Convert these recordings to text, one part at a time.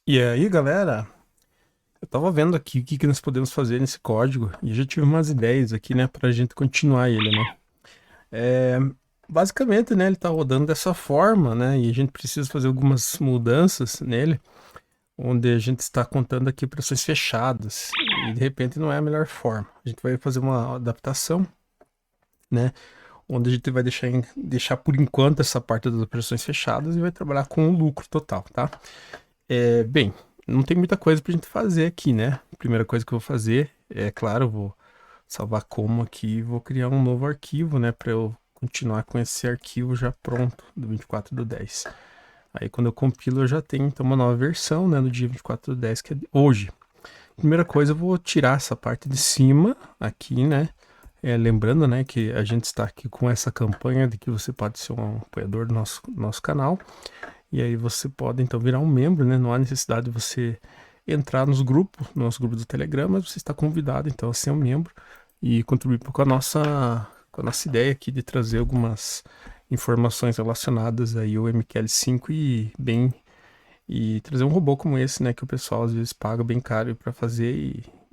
E aí, galera, eu tava vendo aqui o que que nós podemos fazer nesse código e eu já tive umas ideias aqui, né, pra gente continuar ele, né? É, basicamente, né, ele tá rodando dessa forma, né, e a gente precisa fazer algumas mudanças nele, onde a gente está contando aqui operações fechadas e de repente não é a melhor forma. A gente vai fazer uma adaptação, né, onde a gente vai deixar por enquanto essa parte das operações fechadas e vai trabalhar com o lucro total, tá? Bem, não tem muita coisa pra gente fazer aqui, né? A primeira coisa que eu vou fazer é, claro, eu vou salvar como aqui e vou criar um novo arquivo, né? Pra eu continuar com esse arquivo já pronto, do 24/10. Aí quando eu compilo eu já tenho então uma nova versão, né? No dia 24/10, que é hoje. Primeira coisa, eu vou tirar essa parte de cima aqui, né? Lembrando, né, que a gente está aqui com essa campanha de que você pode ser um apoiador do nosso canal. E aí você pode então virar um membro, né? Não há necessidade de você entrar nos grupos, no nosso grupo do Telegram, mas você está convidado então a ser um membro e contribuir com a nossa ideia aqui de trazer algumas informações relacionadas aí ao MQL5 e trazer um robô como esse, né, que o pessoal às vezes paga bem caro para fazer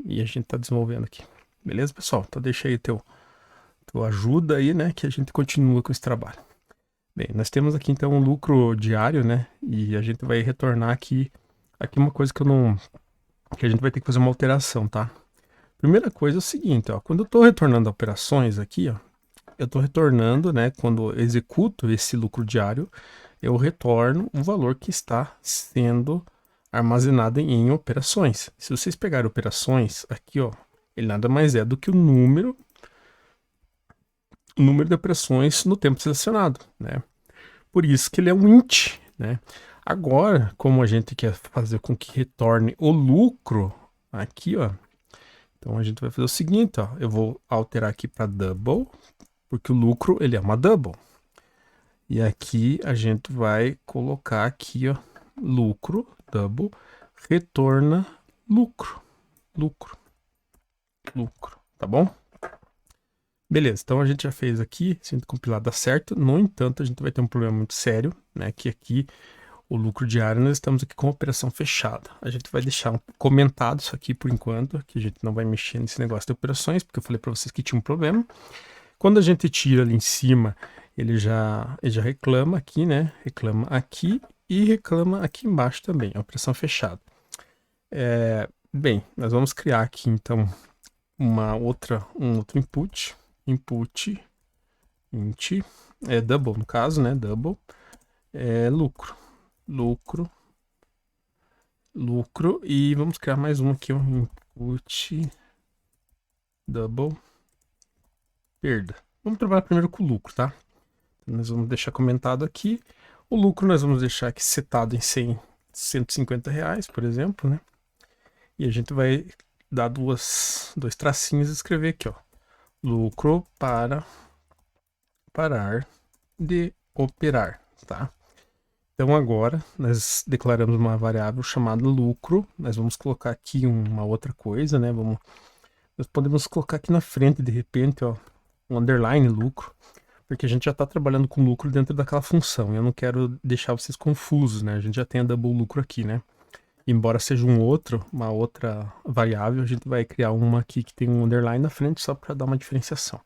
e a gente está desenvolvendo aqui. Beleza, pessoal? Então deixa aí tua ajuda aí, né, que a gente continua com esse trabalho. Bem, nós temos aqui então um lucro diário, né? E a gente vai retornar aqui uma coisa que eu não, que a gente vai ter que fazer uma alteração, tá? Primeira coisa é o seguinte, ó, quando eu estou retornando operações aqui, ó, eu estou retornando, né? Quando eu executo esse lucro diário, eu retorno o valor que está sendo armazenado em operações. Se vocês pegarem operações aqui, ó, ele nada mais é do que o número de operações no tempo selecionado, né? Por isso que ele é um int, né? Agora, como a gente quer fazer com que retorne o lucro aqui, ó, então a gente vai fazer o seguinte, ó, eu vou alterar aqui para double, porque o lucro ele é uma double. E aqui a gente vai colocar aqui, ó, lucro, double, retorna lucro, lucro, lucro, tá bom? Beleza, então a gente já fez aqui, se a gente compilar dá certo, no entanto a gente vai ter um problema muito sério, né, que aqui o lucro diário, nós estamos aqui com a operação fechada. A gente vai deixar comentado isso aqui por enquanto, que a gente não vai mexer nesse negócio de operações, porque eu falei para vocês que tinha um problema. Quando a gente tira ali em cima, ele já reclama aqui, né? Reclama aqui e reclama aqui embaixo também, a operação fechada. Bem, nós vamos criar aqui então um outro input, int, double no caso, né? Double, lucro, lucro, lucro e vamos criar mais um aqui, um input double perda. Vamos trabalhar primeiro com o lucro, tá? Então, nós vamos deixar comentado aqui. O lucro nós vamos deixar aqui setado em 150 reais, por exemplo, né? E a gente vai dar dois tracinhos e escrever aqui, ó. Lucro para parar de operar, tá? Então agora nós declaramos uma variável chamada lucro. Nós vamos colocar aqui uma outra coisa, né? Nós podemos colocar aqui na frente, de repente, ó, um underline lucro, porque a gente já está trabalhando com lucro dentro daquela função. Eu não quero deixar vocês confusos, né? A gente já tem a double lucro aqui, né? Embora seja uma outra variável, a gente vai criar uma aqui que tem um underline na frente só para dar uma diferenciação.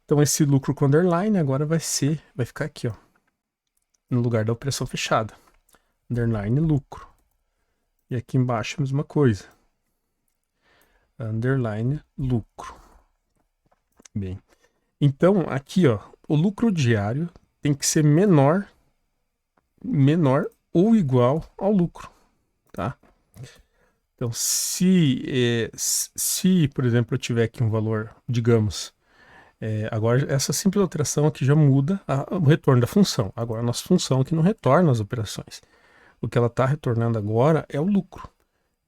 Então esse lucro com underline agora vai ficar aqui, ó, no lugar da operação fechada. Underline lucro. E aqui embaixo a mesma coisa. Underline lucro. Bem, então aqui, ó, o lucro diário tem que ser menor ou igual ao lucro, tá? Então, se por exemplo, eu tiver aqui um valor, digamos, agora essa simples alteração aqui já muda o retorno da função. Agora a nossa função aqui não retorna as operações. O que ela está retornando agora é o lucro.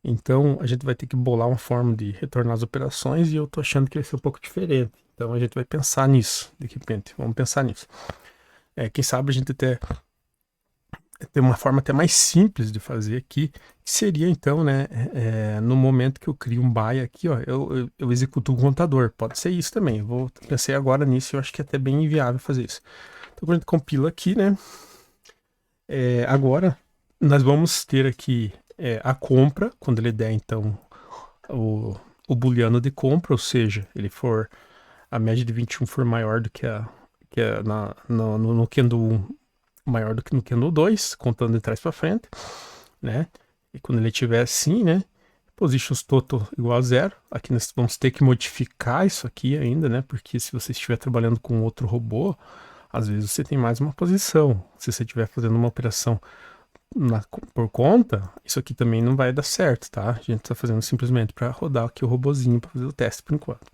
Então a gente vai ter que bolar uma forma de retornar as operações e eu estou achando que vai ser um pouco diferente. Então a gente vai pensar nisso, de repente. Vamos pensar nisso. Quem sabe a gente até tem uma forma até mais simples de fazer aqui, que seria então, né, no momento que eu crio um buy aqui, ó, eu executo um contador. Pode ser isso também. Pensei agora nisso e eu acho que é até bem inviável fazer isso. Então quando a gente compila aqui, né, agora nós vamos ter aqui a compra, quando ele der, então, o booleano de compra, ou seja, ele for a média de 21 for maior do que no Kendo 1, maior do que no Kendo 2, contando de trás para frente, né? E quando ele tiver assim, né? Positions total igual a 0. Aqui nós vamos ter que modificar isso aqui ainda, né? Porque se você estiver trabalhando com outro robô, às vezes você tem mais uma posição. Se você estiver fazendo uma operação por conta, isso aqui também não vai dar certo, tá? A gente tá fazendo simplesmente para rodar aqui o robozinho para fazer o teste por enquanto.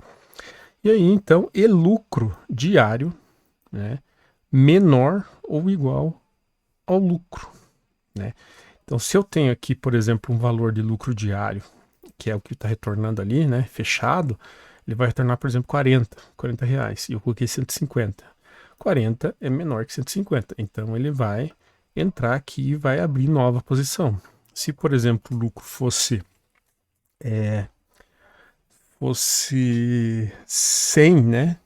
E aí, então, e lucro diário, né? Menor ou igual ao lucro, né? Então, se eu tenho aqui, por exemplo, um valor de lucro diário, que é o que está retornando ali, né, fechado, ele vai retornar, por exemplo, 40 reais, e eu coloquei 150. 40 é menor que 150, então ele vai entrar aqui e vai abrir nova posição. Se, por exemplo, o lucro fosse 100, né,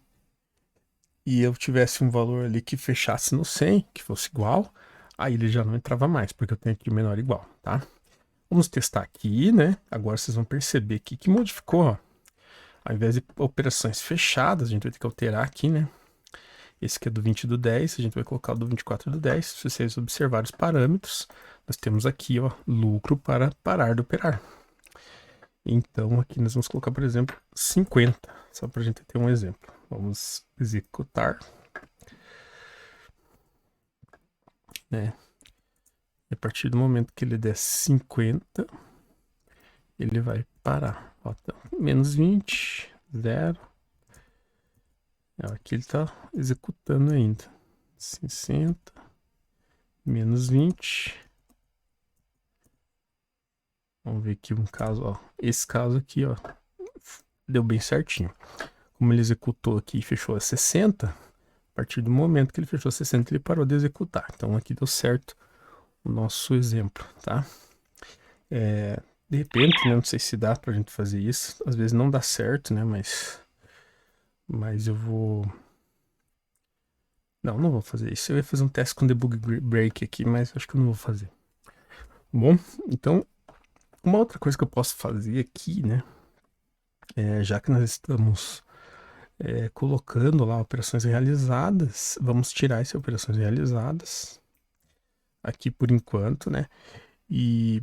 e eu tivesse um valor ali que fechasse no 100, que fosse igual, aí ele já não entrava mais, porque eu tenho aqui o menor igual, tá? Vamos testar aqui, né? Agora vocês vão perceber que modificou, ó. Ao invés de operações fechadas, a gente vai ter que alterar aqui, né? Esse aqui é do 20 do 10, a gente vai colocar o do 24 do 10. Se vocês observarem os parâmetros, nós temos aqui, ó, lucro para parar de operar. Então aqui nós vamos colocar, por exemplo, 50, só para a gente ter um exemplo. Vamos executar, né? E a partir do momento que ele der 50, ele vai parar. Ó, então, menos 20, 0. Aqui ele está executando ainda. 60, menos 20. Vamos ver aqui um caso, ó. Esse caso aqui, ó, deu bem certinho. Como ele executou aqui e fechou a 60, a partir do momento que ele fechou a 60, ele parou de executar. Então aqui deu certo o nosso exemplo, tá? De repente, né, não sei se dá pra gente fazer isso. Às vezes não dá certo, né, mas eu vou... Não vou fazer isso. Eu ia fazer um teste com debug break aqui, mas acho que eu não vou fazer. Bom, então, uma outra coisa que eu posso fazer aqui, né, já que nós estamos colocando lá operações realizadas, vamos tirar essas operações realizadas aqui por enquanto, né, e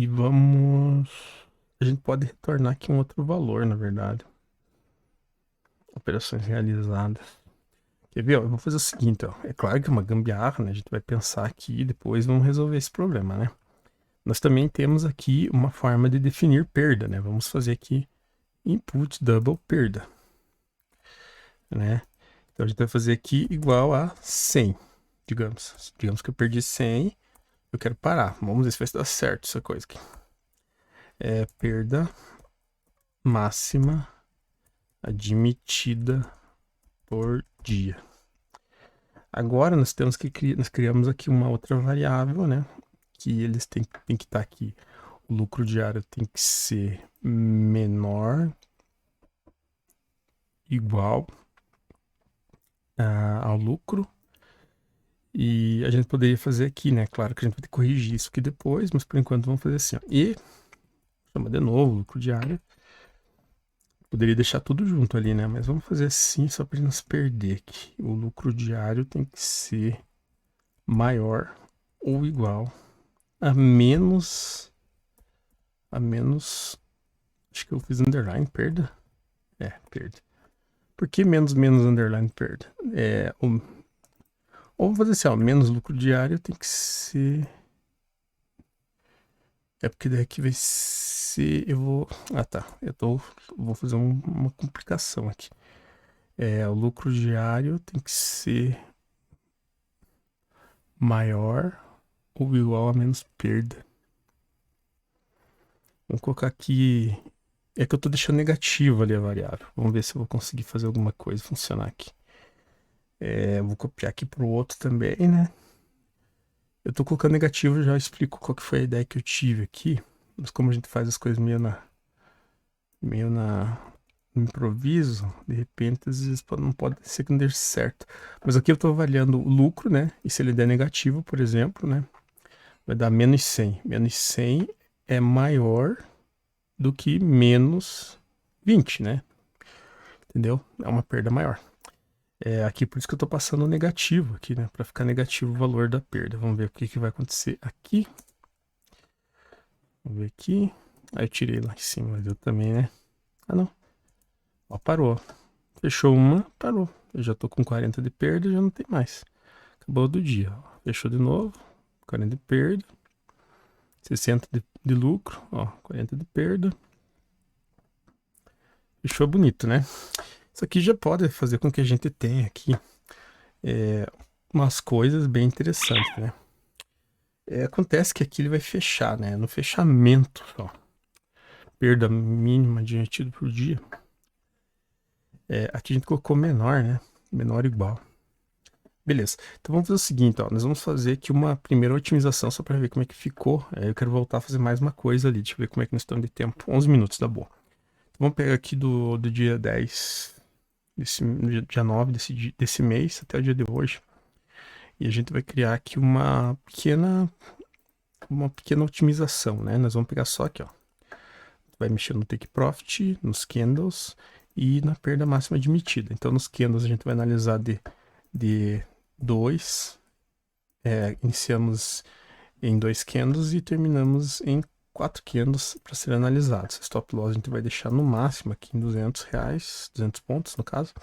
vamos... A gente pode retornar aqui um outro valor, na verdade. Operações realizadas. Quer ver? Eu vou fazer o seguinte, ó. É claro que é uma gambiarra, né? A gente vai pensar aqui e depois vamos resolver esse problema, né? Nós também temos aqui uma forma de definir perda, né? Vamos fazer aqui input double perda, né? Então a gente vai fazer aqui igual a 100, digamos. Digamos que eu perdi 100, eu quero parar. Vamos ver se vai dar certo essa coisa aqui. Perda máxima admitida por dia. Agora nós temos que nós criamos aqui uma outra variável, né? Que eles têm que estar aqui. O lucro diário tem que ser menor, igual ao lucro. E a gente poderia fazer aqui, né? Claro que a gente vai ter que corrigir isso aqui depois, mas por enquanto vamos fazer assim, ó. E chama de novo lucro diário. Poderia deixar tudo junto ali, né? Mas vamos fazer assim só para não se perder aqui. O lucro diário tem que ser maior ou igual a menos... Acho que eu fiz underline perda. Perda. Por que menos underline perda? Ou vou fazer assim, ó, menos lucro diário tem que ser... porque daqui vai ser... Eu vou... tá. Vou fazer uma complicação aqui. O lucro diário tem que ser maior ou igual a menos perda. Vamos colocar aqui... É que eu tô deixando negativo ali a variável. Vamos ver se eu vou conseguir fazer alguma coisa funcionar aqui. Vou copiar aqui pro outro também, né? Eu tô colocando negativo, já explico qual que foi a ideia que eu tive aqui. Mas como a gente faz as coisas meio no improviso, de repente às vezes não pode ser que não dê certo. Mas aqui eu tô avaliando o lucro, né? E se ele der negativo, por exemplo, né? vai dar menos 100. Menos 100 é maior do que menos 20, né? Entendeu? É uma perda maior. Aqui por isso que eu tô passando negativo aqui, né? Para ficar negativo o valor da perda. Vamos ver o que vai acontecer aqui. Vamos ver aqui. Aí eu tirei lá em cima, mas eu também, né? Ah, não. Ó, parou. Fechou uma, parou. Eu já tô com 40 de perda, já não tem mais. Acabou do dia. Ó. Fechou de novo. 40 de perda. 60 de lucro. Ó, 40 de perda. Fechou bonito, né? Isso aqui já pode fazer com que a gente tenha aqui umas coisas bem interessantes, né? Acontece que aqui ele vai fechar, né? No fechamento, ó, perda mínima de retido por dia. Aqui a gente colocou menor, né? Menor igual. Beleza. Então vamos fazer o seguinte, ó. Nós vamos fazer aqui uma primeira otimização só para ver como é que ficou. Eu quero voltar a fazer mais uma coisa ali. Deixa eu ver como é que nós estamos de tempo. 11 minutos, tá boa. Então, vamos pegar aqui do dia 10, dia 9 desse mês até o dia de hoje. E a gente vai criar aqui uma pequena otimização, né? Nós vamos pegar só aqui, ó. Vai mexer no take profit, nos candles e na perda máxima admitida. Então, nos candles a gente vai analisar de 2, iniciamos em 2 candles e terminamos em 4 candles para ser analisados. Stop loss a gente vai deixar no máximo aqui em R$200, 200 pontos no caso.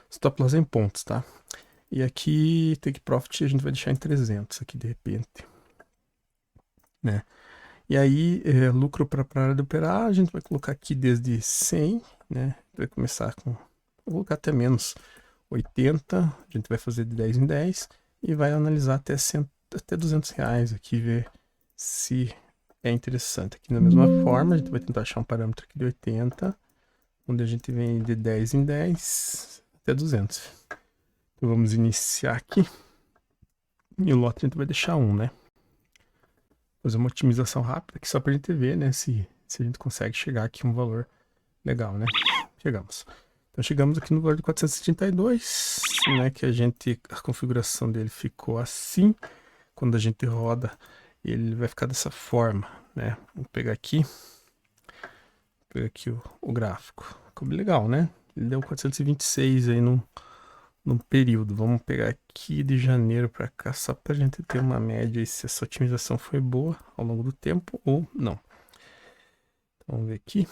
Stop loss em pontos, tá? E aqui, take profit a gente vai deixar em 300 aqui de repente, né? E aí, lucro para parar de operar, a gente vai colocar aqui desde 100, né? Vai começar com, vou colocar até menos 80, a gente vai fazer de 10 em 10 e vai analisar até R$200 aqui, ver se é interessante. Aqui da mesma forma, a gente vai tentar achar um parâmetro aqui de 80, onde a gente vem de 10 em 10 até 200. Então vamos iniciar aqui. E o lote a gente vai deixar 1, né? Fazer uma otimização rápida aqui só pra gente ver, né? Se a gente consegue chegar aqui a um valor legal, né? Chegamos. Então chegamos aqui no valor de 472, né? Que a configuração dele ficou assim. Quando a gente roda, ele vai ficar dessa forma, né? Vou pegar aqui. Vou pegar aqui o gráfico. Ficou bem legal, né? Ele deu 426 aí num período. Vamos pegar aqui de janeiro para cá, só para a gente ter uma média e se essa otimização foi boa ao longo do tempo ou não. Então, vamos ver aqui.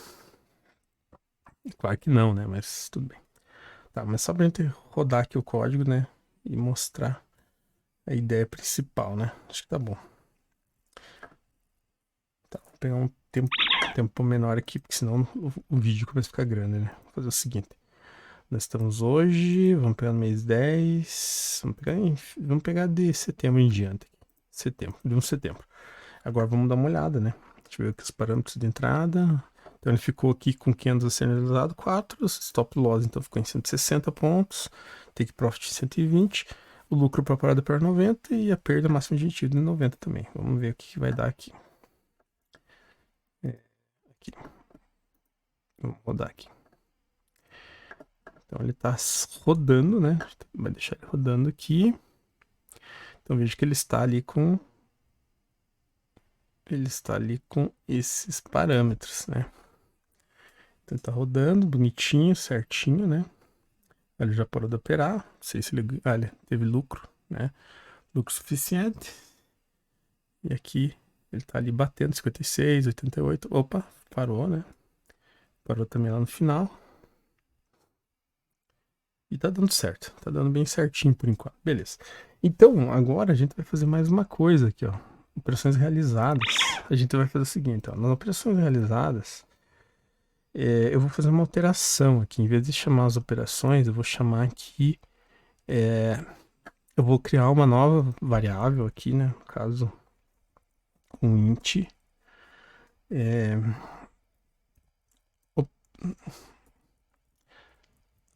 Claro que não, né? Mas tudo bem. Tá, mas só para a gente rodar aqui o código, né? E mostrar a ideia principal, né? Acho que tá bom. Tá, vou pegar um tempo menor aqui, porque senão o vídeo começa a ficar grande, né? Vou fazer o seguinte. Nós estamos hoje, vamos pegar no mês 10, vamos pegar de setembro em diante. De 1 de setembro. Agora vamos dar uma olhada, né? Deixa eu ver aqui os parâmetros de entrada. Então ele ficou aqui com 500 a ser analisado, 4, stop loss então ficou em 160 pontos, take profit 120, o lucro para parada para 90 e a perda máxima admitida em 90 também. Vamos ver o que vai dar aqui. Aqui. Vamos rodar aqui. Então ele está rodando, né? Vai deixar ele rodando aqui. Então veja que ele está ali com esses parâmetros, né? Então tá rodando bonitinho, certinho, né? Ele já parou de operar. Não sei se ele teve lucro, né? Lucro suficiente. E aqui ele tá ali batendo 56, 88. Opa, parou, né? Parou também lá no final. E tá dando certo. Tá dando bem certinho por enquanto. Beleza. Então, agora a gente vai fazer mais uma coisa aqui, ó. Operações realizadas. A gente vai fazer o seguinte, ó. Nas operações realizadas, eu vou fazer uma alteração aqui. Em vez de chamar as operações, eu vou chamar aqui... eu vou criar uma nova variável aqui, né? No caso, um int.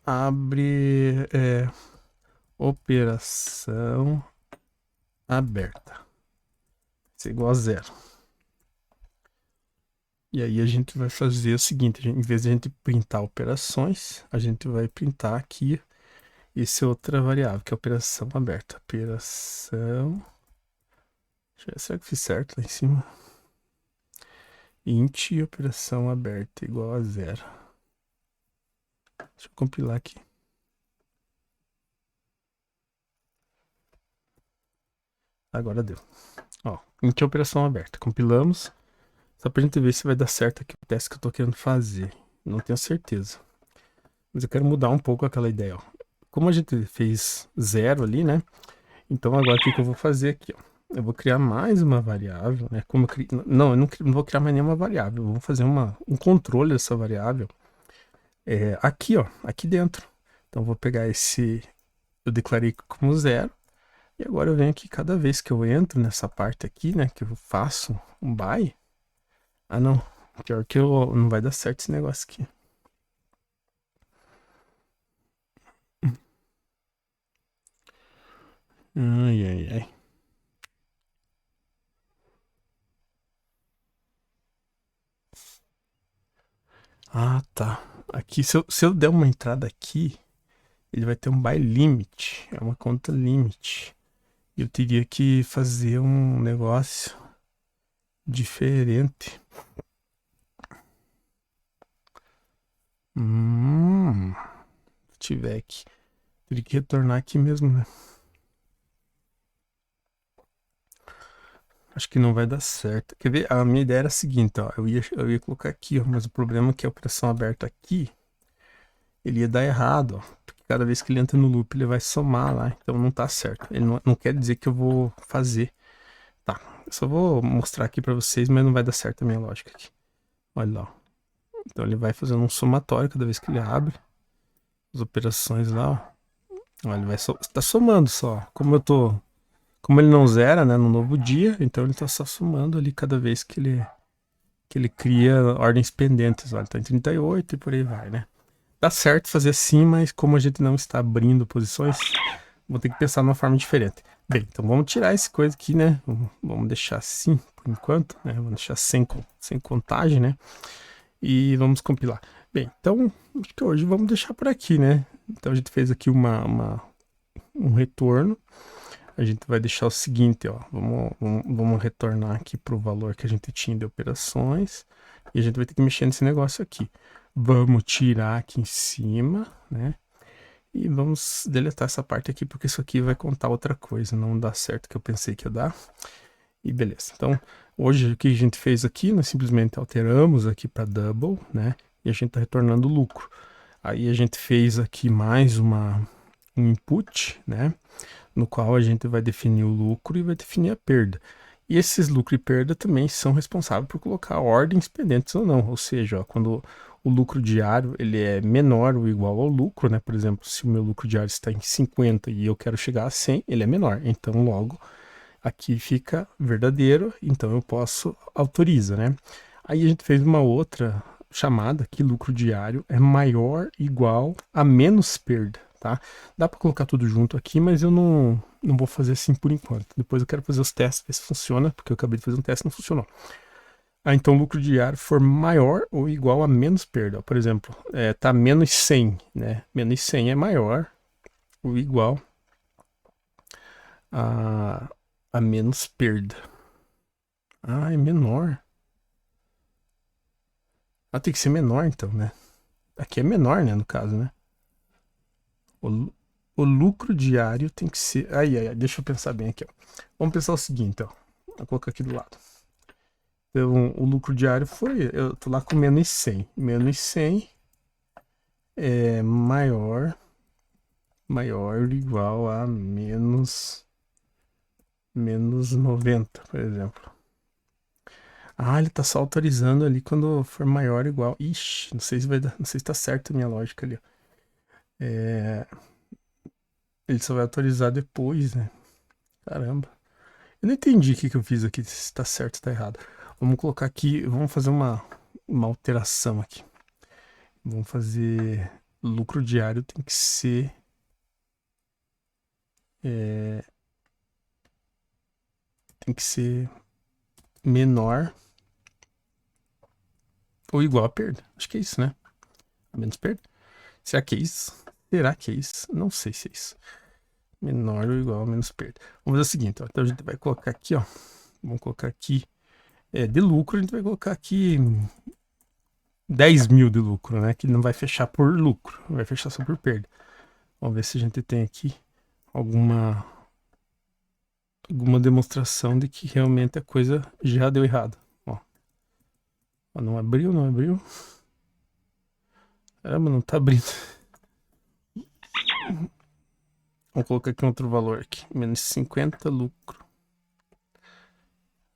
Abre operação aberta. Isso é igual a 0. E aí a gente vai fazer o seguinte, em vez de a gente printar operações, a gente vai printar aqui essa outra variável, que é a operação aberta. Operação Será que eu fiz certo lá em cima? Int operação aberta igual a 0. Deixa eu compilar aqui. Agora deu. Ó, int operação aberta. Compilamos. Só pra gente ver se vai dar certo aqui o teste que eu tô querendo fazer. Não tenho certeza. Mas eu quero mudar um pouco aquela ideia, ó. Como a gente fez 0 ali, né? Então agora o que eu vou fazer aqui, ó? Eu vou criar mais uma variável, né? Como eu crio... Não, eu não vou criar mais nenhuma variável. Eu vou fazer um controle dessa variável aqui, ó. Aqui dentro. Então eu vou pegar esse... Eu declarei como 0. E agora eu venho aqui, cada vez que eu entro nessa parte aqui, né? Que eu faço um by. Ah, não. Pior que não vai dar certo esse negócio aqui. Ai, ai, ai. Ah, tá. Aqui, se eu der uma entrada aqui, ele vai ter um by limit. É uma conta limit. Eu teria que fazer um negócio diferente. Se tiver aqui. Teria que retornar aqui mesmo, né? Acho que não vai dar certo. Quer ver? A minha ideia era a seguinte, ó. Eu ia colocar aqui, ó. Mas o problema é que a operação aberta aqui, ele ia dar errado, ó. Porque cada vez que ele entra no loop, ele vai somar lá. Então não tá certo. Ele não quer dizer que eu vou fazer. Tá. Eu só vou mostrar aqui pra vocês, mas não vai dar certo a minha lógica aqui. Olha lá, ó. Então ele vai fazendo um somatório cada vez que ele abre. As operações lá, ó. Olha, ele vai tá somando só. Como ele não zera, né, no novo dia, então ele tá só somando ali cada vez que ele cria ordens pendentes. Olha, tá em 38 e por aí vai, né? Dá certo fazer assim, mas como a gente não está abrindo posições, vou ter que pensar numa forma diferente. Bem, então vamos tirar essa coisa aqui, né? Vamos deixar assim por enquanto, né? Vamos deixar sem contagem, né? E vamos compilar. Bem, então acho que hoje vamos deixar por aqui, né? Então a gente fez aqui um retorno. A gente vai deixar o seguinte, ó. Vamos retornar aqui para o valor que a gente tinha de operações. E a gente vai ter que mexer nesse negócio aqui. Vamos tirar aqui em cima, né? E vamos deletar essa parte aqui, porque isso aqui vai contar outra coisa. Não dá certo o que eu pensei que ia dar. E beleza. Então, hoje o que a gente fez aqui, nós simplesmente alteramos aqui para double, né? E a gente está retornando lucro. Aí a gente fez aqui mais um input, né? No qual a gente vai definir o lucro e vai definir a perda. E esses lucro e perda também são responsáveis por colocar ordens pendentes ou não. Ou seja, ó, quando o lucro diário ele é menor ou igual ao lucro, né? Por exemplo, se o meu lucro diário está em 50 e eu quero chegar a 100, ele é menor. Então, logo, aqui fica verdadeiro, então eu posso autoriza, né? Aí a gente fez uma outra chamada que lucro diário é maior ou igual a menos perda, tá? Dá para colocar tudo junto aqui, mas eu não vou fazer assim por enquanto. Depois eu quero fazer os testes, ver se funciona, porque eu acabei de fazer um teste e não funcionou. Então o lucro diário for maior ou igual a menos perda. Por exemplo, tá menos 100, né? Menos 100 é maior ou igual a menos perda. Ah, é menor. Ah, tem que ser menor então, né? Aqui é menor, né, no caso, né? O lucro diário tem que ser... Aí, deixa eu pensar bem aqui, ó. Vamos pensar o seguinte, ó. Vou colocar aqui do lado. Então, o lucro diário foi... Eu tô lá com menos 100. Menos 100 é maior ou igual a menos 90, por exemplo. Ah, ele tá só autorizando ali quando for maior ou igual. Ixi, não sei se vai dar, não sei se tá certo a minha lógica ali. Ele só vai autorizar depois, né? Caramba. Eu não entendi o que eu fiz aqui, se tá certo ou tá errado. Vamos colocar aqui, vamos fazer uma alteração aqui. Vamos fazer lucro diário tem que ser menor ou igual a perda. Acho que é isso, né? Menos perda. Será que é isso? Será que é isso? Não sei se é isso. Menor ou igual a menos perda. Vamos fazer o seguinte, ó. Então a gente vai colocar aqui, ó. Vamos colocar aqui. De lucro, a gente vai colocar aqui 10 mil de lucro, né? Que não vai fechar por lucro, vai fechar só por perda. Vamos ver se a gente tem aqui alguma demonstração de que realmente a coisa já deu errado. Ó, não abriu, não abriu. Caramba, não tá abrindo. Vamos colocar aqui um outro valor aqui. Menos 50 lucro.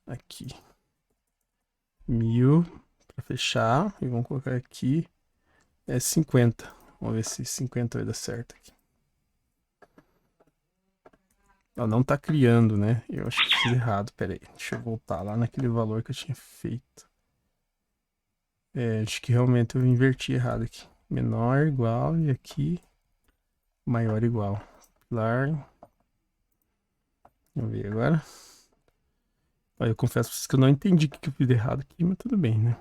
Aqui. 1000 para fechar. E vamos colocar aqui 50. Vamos ver se 50 vai dar certo aqui. Ela não tá criando, né? Eu acho que fiz errado. Pera aí, deixa eu voltar lá naquele valor que eu tinha feito. Acho que realmente eu inverti errado aqui. Menor, igual, e aqui maior, igual. Pilar. Vamos ver agora. Eu confesso pra vocês que eu não entendi o que eu fiz errado aqui, mas tudo bem, né?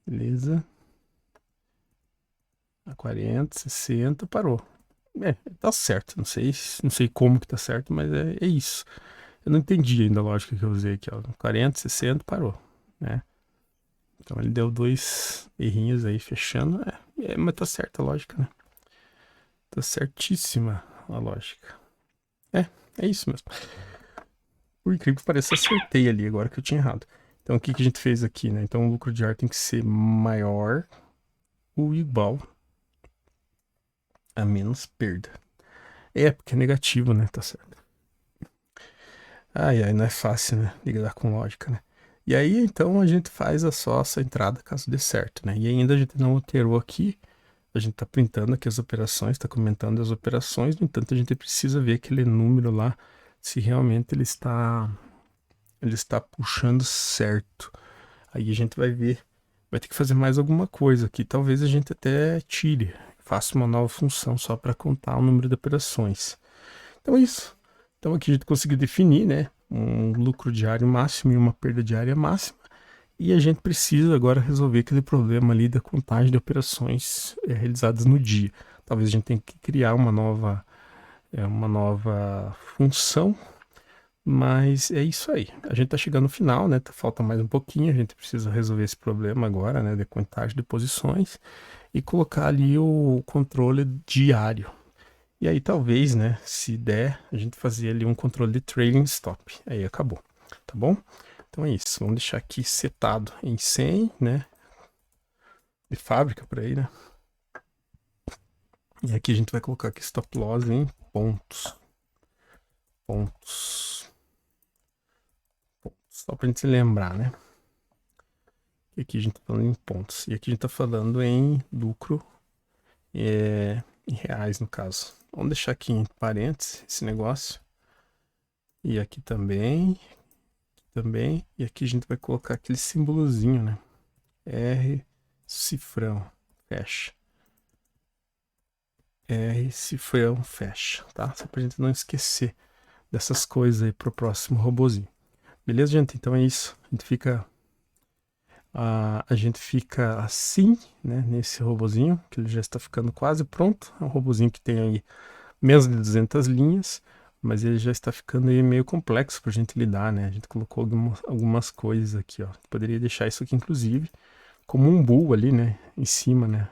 Beleza. A 40, 60, parou. Tá certo. Não sei como que tá certo, mas é isso. Eu não entendi ainda a lógica que eu usei aqui, ó. 40, 60, parou, né? Então ele deu 2 errinhos aí, fechando. Mas tá certa a lógica, né? Tá certíssima a lógica. É isso mesmo. Por incrível que pareça, acertei ali agora que eu tinha errado. Então o que a gente fez aqui, né? Então o lucro diário tem que ser maior ou igual a menos perda. Porque é negativo, né? Tá certo. Ai, não é fácil, né? Lidar com lógica, né? E aí, então, a gente faz só essa entrada caso dê certo, né? E ainda a gente não alterou aqui. A gente tá printando aqui as operações, tá comentando as operações. No entanto, a gente precisa ver aquele número lá, se realmente ele está puxando certo. Aí a gente vai ver, vai ter que fazer mais alguma coisa aqui. Talvez a gente até tire, faça uma nova função só para contar o número de operações. Então é isso. Então aqui a gente conseguiu definir, né, um lucro diário máximo e uma perda diária máxima. E a gente precisa agora resolver aquele problema ali da contagem de operações realizadas no dia. Talvez a gente tenha que criar uma nova função, mas é isso aí. A gente tá chegando no final, né? Falta mais um pouquinho. A gente precisa resolver esse problema agora, né, de contagem de posições e colocar ali o controle diário. E aí talvez, né, se der, a gente fazer ali um controle de trailing stop. Aí acabou, tá bom? Então é isso. Vamos deixar aqui setado em 100, né? De fábrica por aí, né? E aqui a gente vai colocar aqui stop loss em pontos. Só pra gente se lembrar, né? E aqui a gente tá falando em pontos. E aqui a gente tá falando em lucro em reais, no caso. Vamos deixar aqui em parênteses esse negócio. E aqui também. E aqui a gente vai colocar aquele símbolozinho, né? R, cifrão, fecha. R, cifrão, fecha, tá? Só pra gente não esquecer dessas coisas aí pro próximo robozinho. Beleza, gente? Então é isso. A gente fica assim, né? Nesse robozinho, que ele já está ficando quase pronto. É um robozinho que tem aí menos de 200 linhas, mas ele já está ficando aí meio complexo pra gente lidar, né? A gente colocou algumas coisas aqui, ó. Poderia deixar isso aqui, inclusive, como um bool ali, né? Em cima, né?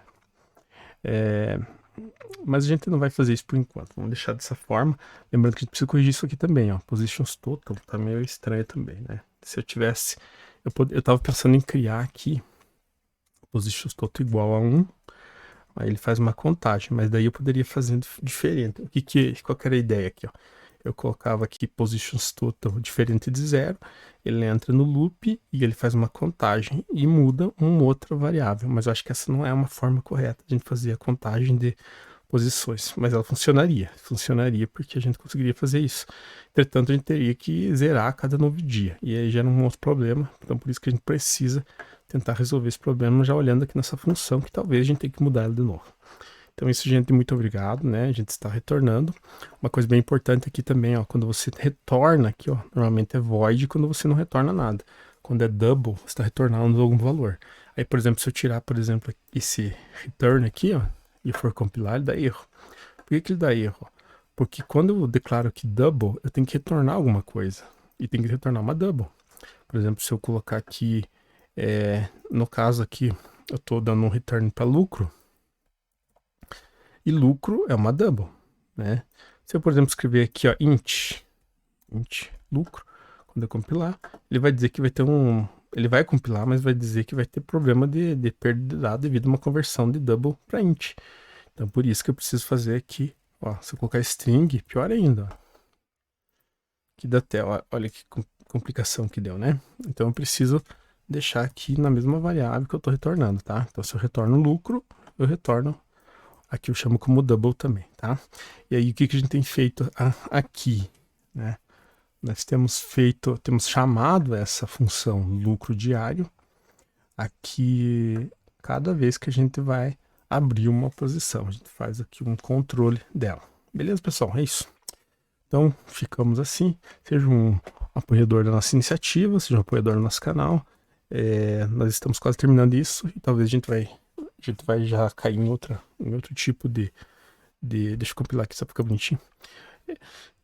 Mas a gente não vai fazer isso por enquanto. Vamos deixar dessa forma. Lembrando que a gente precisa corrigir isso aqui também, ó. Positions total tá meio estranho também, né? Se eu tivesse... Eu tava pensando em criar aqui positions total igual a 1. Aí ele faz uma contagem, mas daí eu poderia fazer diferente. Qual que era a ideia aqui, ó? Eu colocava aqui positions total diferente de 0, ele entra no loop e ele faz uma contagem e muda uma outra variável, mas eu acho que essa não é uma forma correta de a gente fazer a contagem de posições, mas ela funcionaria porque a gente conseguiria fazer isso. Entretanto, a gente teria que zerar a cada novo dia, e aí já era um outro problema, então por isso que a gente precisa tentar resolver esse problema já olhando aqui nessa função, que talvez a gente tenha que mudar ela de novo. Então isso, gente, muito obrigado, né? A gente está retornando. Uma coisa bem importante aqui também, ó, quando você retorna aqui, ó, normalmente é void quando você não retorna nada. Quando é double, você está retornando algum valor. Aí, por exemplo, se eu tirar, por exemplo, esse return aqui, ó, e for compilar, ele dá erro. Por que ele dá erro? Porque quando eu declaro aqui double, eu tenho que retornar alguma coisa. e tem que retornar uma double. Por exemplo, se eu colocar aqui, no caso aqui, eu estou dando um return para lucro, e lucro é uma double, né? Se eu, por exemplo, escrever aqui, ó, int lucro, quando eu compilar, ele vai dizer que vai ter ele vai compilar, mas vai dizer que vai ter problema de perda de dado devido a uma conversão de double para int. Então, por isso que eu preciso fazer aqui, ó, se eu colocar string, pior ainda, ó. Que dá até, ó, olha que complicação que deu, né? Então, eu preciso deixar aqui na mesma variável que eu estou retornando, tá? Então, se eu retorno lucro, eu retorno, aqui eu chamo como double também, tá? E aí, o que a gente tem feito aqui, né? Nós temos chamado essa função lucro diário aqui cada vez que a gente vai abrir uma posição. A gente faz aqui um controle dela. Beleza, pessoal? É isso. Então, ficamos assim. Seja um apoiador da nossa iniciativa, seja um apoiador do nosso canal. Nós estamos quase terminando isso e talvez a gente vai já cair em outro tipo de deixa eu compilar aqui só para ficar bonitinho.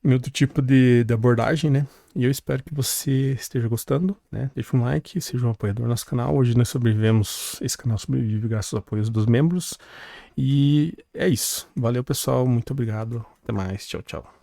Em outro tipo de abordagem, né? E eu espero que você esteja gostando, né? Deixa um like, seja um apoiador do nosso canal. Hoje nós sobrevivemos, esse canal sobrevive graças aos apoios dos membros. E é isso. Valeu, pessoal. Muito obrigado. Até mais. Tchau, tchau.